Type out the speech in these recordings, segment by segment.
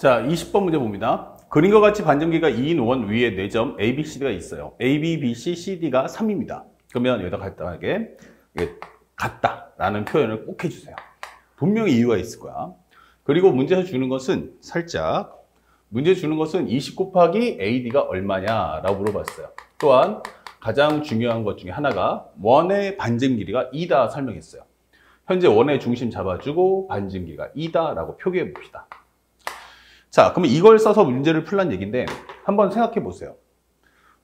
자, 20번 문제 봅니다. 그림과 같이 반전기가 2인 원 위에 4점 A, B, CD가 있어요. A, B, B, C, CD가 3입니다. 그러면 여기다 간단하게 같다라는 표현을 꼭 해주세요. 분명히 이유가 있을 거야. 그리고 문제에서 주는 것은 살짝 문제 주는 것은 20 곱하기 AD가 얼마냐라고 물어봤어요. 또한 가장 중요한 것 중에 하나가 원의 반증 길이가 2다 설명했어요. 현재 원의 중심 잡아주고 반증 길이가 2다라고 표기해 봅시다. 자, 그러면 이걸 써서 문제를 풀란 얘기인데 한번 생각해 보세요.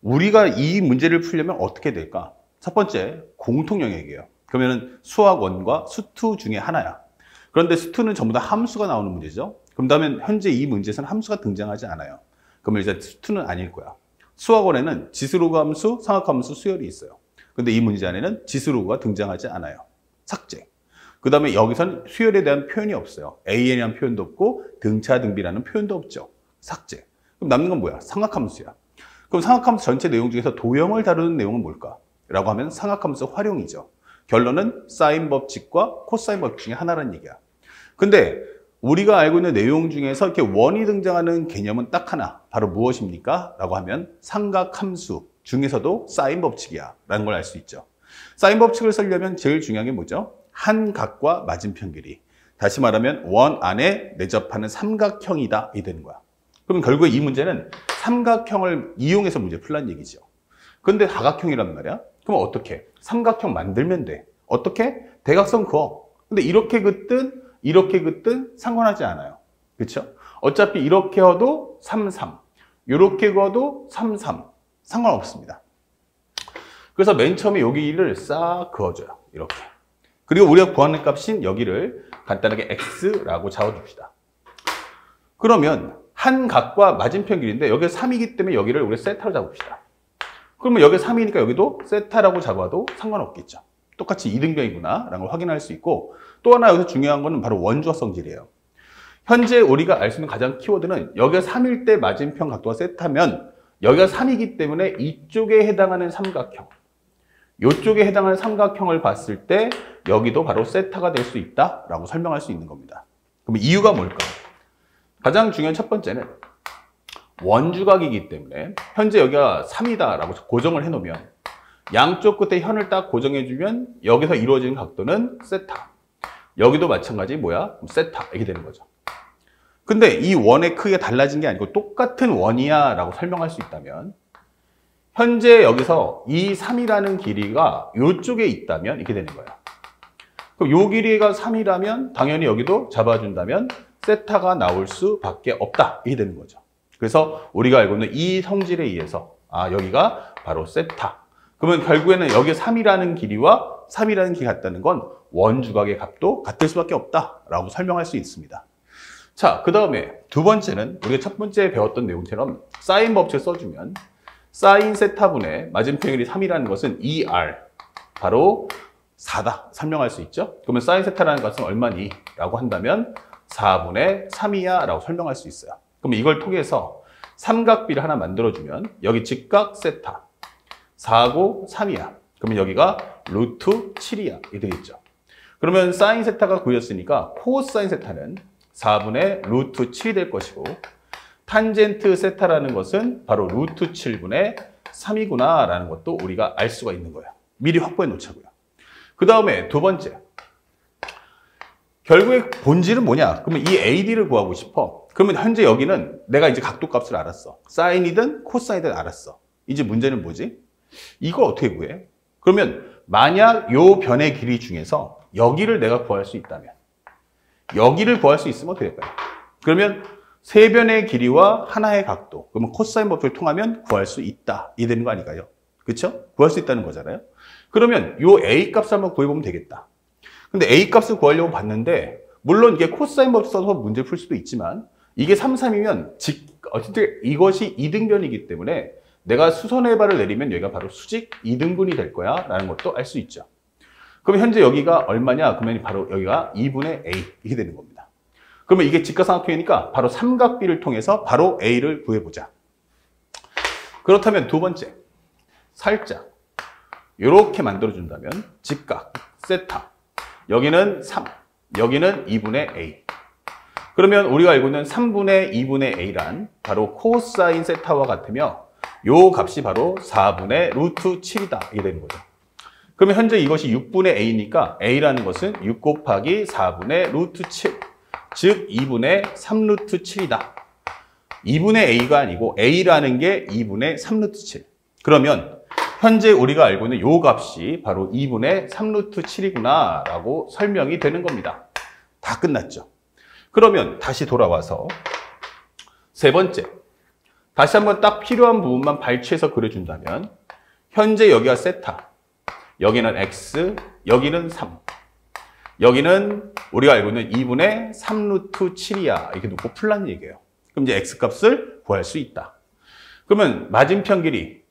우리가 이 문제를 풀려면 어떻게 될까? 첫 번째, 공통 영역이에요. 그러면 수학1과 수2 중에 하나야. 그런데 수2는 전부 다 함수가 나오는 문제죠. 그렇다면 현재 이 문제에서는 함수가 등장하지 않아요. 그러면 이제 수2는 아닐 거야. 수학1에는 지수로그 함수, 상학함수, 수열이 있어요. 근데 이 문제 안에는 지수로그가 등장하지 않아요. 삭제. 그 다음에 여기서는 수열에 대한 표현이 없어요. AN이라는 표현도 없고 등차등비라는 표현도 없죠. 삭제. 그럼 남는 건 뭐야? 상학함수야. 그럼 상학함수 전체 내용 중에서 도형을 다루는 내용은 뭘까? 라고 하면 상학함수 활용이죠. 결론은 사인 법칙과 코사인 법칙 중에 하나라는 얘기야. 근데 우리가 알고 있는 내용 중에서 이렇게 원이 등장하는 개념은 딱 하나. 바로 무엇입니까? 라고 하면 삼각함수 중에서도 사인 법칙이야. 라는 걸 알 수 있죠. 사인 법칙을 쓰려면 제일 중요한 게 뭐죠? 한 각과 맞은편 길이. 다시 말하면 원 안에 내접하는 삼각형이다. 이 되는 거야. 그럼 결국에 이 문제는 삼각형을 이용해서 문제 풀란 얘기죠. 근데 다각형이란 말이야. 그럼 어떻게? 삼각형 만들면 돼. 어떻게? 대각선 그어. 근데 이렇게 긋든 상관하지 않아요. 그렇죠? 어차피 이렇게 그어도 3, 3. 이렇게 그어도 3, 3. 상관없습니다. 그래서 맨 처음에 여기를 싹 그어줘요. 이렇게. 그리고 우리가 구하는 값인 여기를 간단하게 x라고 잡아줍시다. 그러면 한 각과 맞은편 길이인데 여기가 3이기 때문에 여기를 우리 세타로 잡읍시다. 그러면 여기 3이니까 여기도 세타라고 잡아도 상관없겠죠. 똑같이 이등변이구나 라는 걸 확인할 수 있고, 또 하나 여기서 중요한 거는 바로 원주어 성질이에요. 현재 우리가 알 수 있는 가장 키워드는 여기가 3일 때 맞은편 각도가 세타면 여기가 3이기 때문에 이쪽에 해당하는 삼각형, 이쪽에 해당하는 삼각형을 봤을 때 여기도 바로 세타가 될 수 있다라고 설명할 수 있는 겁니다. 그럼 이유가 뭘까? 가장 중요한 첫 번째는 원주각이기 때문에 현재 여기가 3이다라고 고정을 해놓으면 양쪽 끝에 현을 딱 고정해주면 여기서 이루어지는 각도는 세타. 여기도 마찬가지 뭐야? 세타. 이렇게 되는 거죠. 근데 이 원의 크기가 달라진 게 아니고 똑같은 원이야 라고 설명할 수 있다면 현재 여기서 이 3이라는 길이가 이쪽에 있다면 이렇게 되는 거예요. 그럼 이 길이가 3이라면 당연히 여기도 잡아준다면 세타가 나올 수밖에 없다. 이렇게 되는 거죠. 그래서 우리가 알고 있는 이 성질에 의해서 여기가 바로 세타. 그러면 결국에는 여기 3이라는 길이와 3이라는 길이 같다는 건 원주각의 값도 같을 수밖에 없다라고 설명할 수 있습니다. 자, 그 다음에 두 번째는 우리가 첫 번째 배웠던 내용처럼 사인 법칙을 써주면 사인 세타분의 맞은편 길이 3이라는 것은 2r, 바로 4다 설명할 수 있죠. 그러면 사인 세타라는 것은 얼마니? 라고 한다면 4분의 3이야 라고 설명할 수 있어요. 그럼 이걸 통해서 삼각비를 하나 만들어주면 여기 직각 세타 4고 3이야. 그러면 여기가 루트 7이야. 이 되겠죠. 그러면 사인 세타가 구해졌으니까 코사인 세타는 4분의 루트 7이 될 것이고, 탄젠트 세타라는 것은 바로 루트 7분의 3이구나 라는 것도 우리가 알 수가 있는 거예요. 미리 확보해 놓자고요. 그 다음에 두 번째, 결국에 본질은 뭐냐? 그러면 이 AD를 구하고 싶어. 그러면 현재 여기는 내가 이제 각도 값을 알았어. 사인이든 코사인이든 알았어. 이제 문제는 뭐지? 이걸 어떻게 구해? 그러면 만약 요 변의 길이 중에서 여기를 내가 구할 수 있다면, 여기를 구할 수 있으면 어떻게 될까요? 그러면 세 변의 길이와 하나의 각도, 그러면 코사인 법칙을 통하면 구할 수 있다. 이 되는 거 아닐까요? 그렇죠? 구할 수 있다는 거잖아요. 그러면 요 A 값을 한번 구해보면 되겠다. 근데 A 값을 구하려고 봤는데, 물론 이게 코사인 법칙 써서 문제를 풀 수도 있지만, 이게 3, 3이면 어쨌든 이것이 이등변이기 때문에 내가 수선의 발을 내리면 여기가 바로 수직 이등분이 될 거야 라는 것도 알 수 있죠. 그럼 현재 여기가 얼마냐? 그러면 바로 여기가 2분의 A 이렇게 되는 겁니다. 그러면 이게 직각삼각형이니까 바로 삼각비를 통해서 바로 A를 구해보자. 그렇다면 두 번째, 살짝 이렇게 만들어준다면 직각 세타, 여기는 3, 여기는 2분의 A. 그러면 우리가 알고 있는 3분의 2분의 a란 바로 코사인 세타와 같으며 요 값이 바로 4분의 루트 7이다. 이게 되는 거죠. 그러면 현재 이것이 6분의 a니까 a라는 것은 6 곱하기 4분의 루트 7, 즉 2분의 3루트 7이다. 2분의 a가 아니고 a라는 게 2분의 3루트 7. 그러면 현재 우리가 알고 있는 요 값이 바로 2분의 3루트 7이구나 라고 설명이 되는 겁니다. 다 끝났죠. 그러면 다시 돌아와서 세 번째, 다시 한번 딱 필요한 부분만 발췌해서 그려준다면 현재 여기가 세타, 여기는 x, 여기는 3, 여기는 우리가 알고 있는 2분의 3루트 7이야 이렇게 놓고 풀란 얘기예요. 그럼 이제 x값을 구할 수 있다. 그러면 맞은편 길이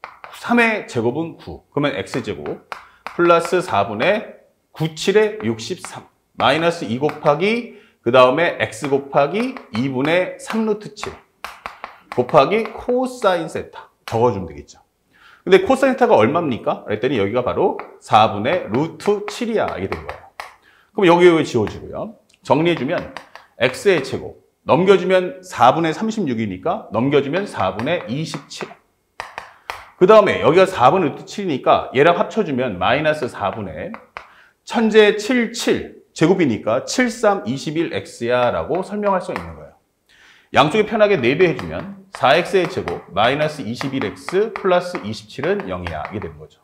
3의 제곱은 9, 그러면 x제곱 플러스 4분의 97의 63 마이너스 2 곱하기 그 다음에 x 곱하기 2분의 3루트 7 곱하기 코사인 세타 적어주면 되겠죠. 근데 코사인 세타가 얼마입니까? 그랬더니 여기가 바로 4분의 루트 7이야 이게 된 거예요. 그럼 여기 지워지고요. 정리해주면 x의 제곱 넘겨주면 4분의 36이니까 넘겨주면 4분의 27. 그 다음에 여기가 4분의 루트 7이니까 얘랑 합쳐주면 마이너스 4분의 천재 77 제곱이니까 73, 21x야 라고 설명할 수가 있는 거예요. 양쪽에 편하게 4배 해주면 4x의 제곱 마이너스 21x 플러스 27은 0이야. 이게 되는 거죠.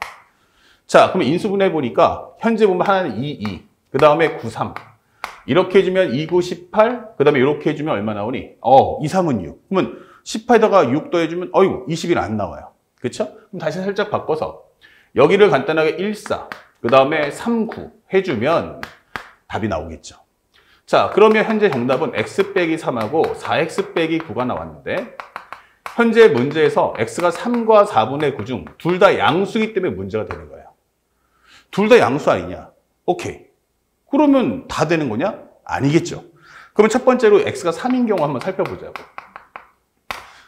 자, 그러면 인수분해 보니까 현재 보면 하나는 2, 그 다음에 9, 3. 이렇게 해주면 2, 9, 18. 그 다음에 이렇게 해주면 얼마 나오니? 2, 3은 6. 그러면 18에다가 6 더해주면 어이구 20이 안 나와요. 그렇죠? 그럼 다시 살짝 바꿔서 여기를 간단하게 1, 4. 그 다음에 3, 9 해주면 답이 나오겠죠. 자, 그러면 현재 정답은 x 빼기 3하고 4x 빼기 9가 나왔는데 현재 문제에서 x가 3과 4분의 9 중 둘 다 양수이기 때문에 문제가 되는 거예요. 둘 다 양수 아니냐? 오케이. 그러면 다 되는 거냐? 아니겠죠. 그러면 첫 번째로 x가 3인 경우 한번 살펴보자고.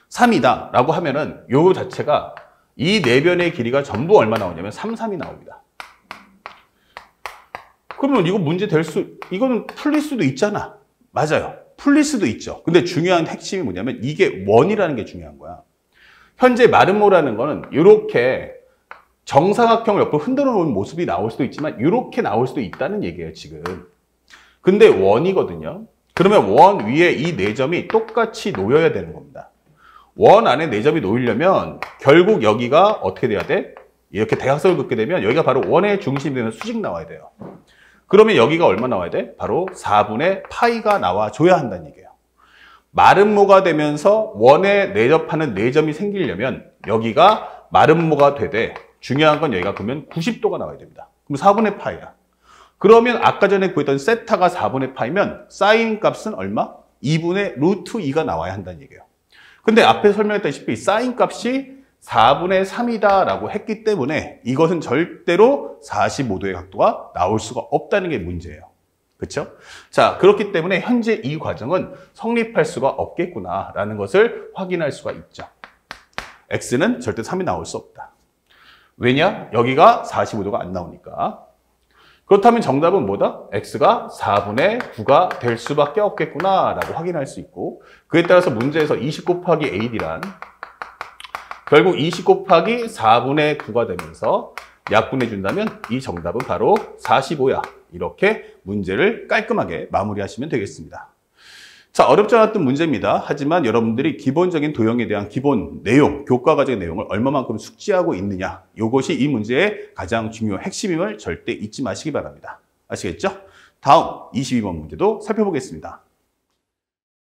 3이다 라고 하면은 요 자체가 이 네 변의 길이가 전부 얼마 나오냐면 3, 3이 나옵니다. 그러면 이거 문제 이거는 풀릴 수도 있잖아. 맞아요. 풀릴 수도 있죠. 근데 중요한 핵심이 뭐냐면 이게 원이라는 게 중요한 거야. 현재 마름모라는 거는 이렇게 정사각형을 옆으로 흔들어 놓은 모습이 나올 수도 있지만 이렇게 나올 수도 있다는 얘기예요, 지금. 근데 원이거든요. 그러면 원 위에 이 네 점이 똑같이 놓여야 되는 겁니다. 원 안에 네 점이 놓이려면 결국 여기가 어떻게 돼야 돼? 이렇게 대각선을 긋게 되면 여기가 바로 원의 중심이 되는 수직 나와야 돼요. 그러면 여기가 얼마 나와야 돼? 바로 4분의 파이가 나와줘야 한다는 얘기예요. 마름모가 되면서 원에 내접하는 네 점이 생기려면 여기가 마름모가 되되 중요한 건 여기가 그러면 90도가 나와야 됩니다. 그럼 4분의 파이야. 그러면 아까 전에 구했던 세타가 4분의 파이면 사인 값은 얼마? 2분의 루트 2가 나와야 한다는 얘기예요. 근데 앞에 설명했다시피 사인 값이 4분의 3이다 라고 했기 때문에 이것은 절대로 45도의 각도가 나올 수가 없다는 게 문제예요. 그렇죠? 자, 그렇기 때문에 현재 이 과정은 성립할 수가 없겠구나 라는 것을 확인할 수가 있죠. x는 절대 3이 나올 수 없다. 왜냐? 여기가 45도가 안 나오니까. 그렇다면 정답은 뭐다? x가 4분의 9가 될 수밖에 없겠구나 라고 확인할 수 있고 그에 따라서 문제에서 20 곱하기 ad란 결국 20 곱하기 4분의 9가 되면서 약분해 준다면 이 정답은 바로 45야. 이렇게 문제를 깔끔하게 마무리하시면 되겠습니다. 자, 어렵지 않았던 문제입니다. 하지만 여러분들이 기본적인 도형에 대한 기본 내용, 교과 과정의 내용을 얼마만큼 숙지하고 있느냐, 이것이 이 문제의 가장 중요한 핵심임을 절대 잊지 마시기 바랍니다. 아시겠죠? 다음 22번 문제도 살펴보겠습니다.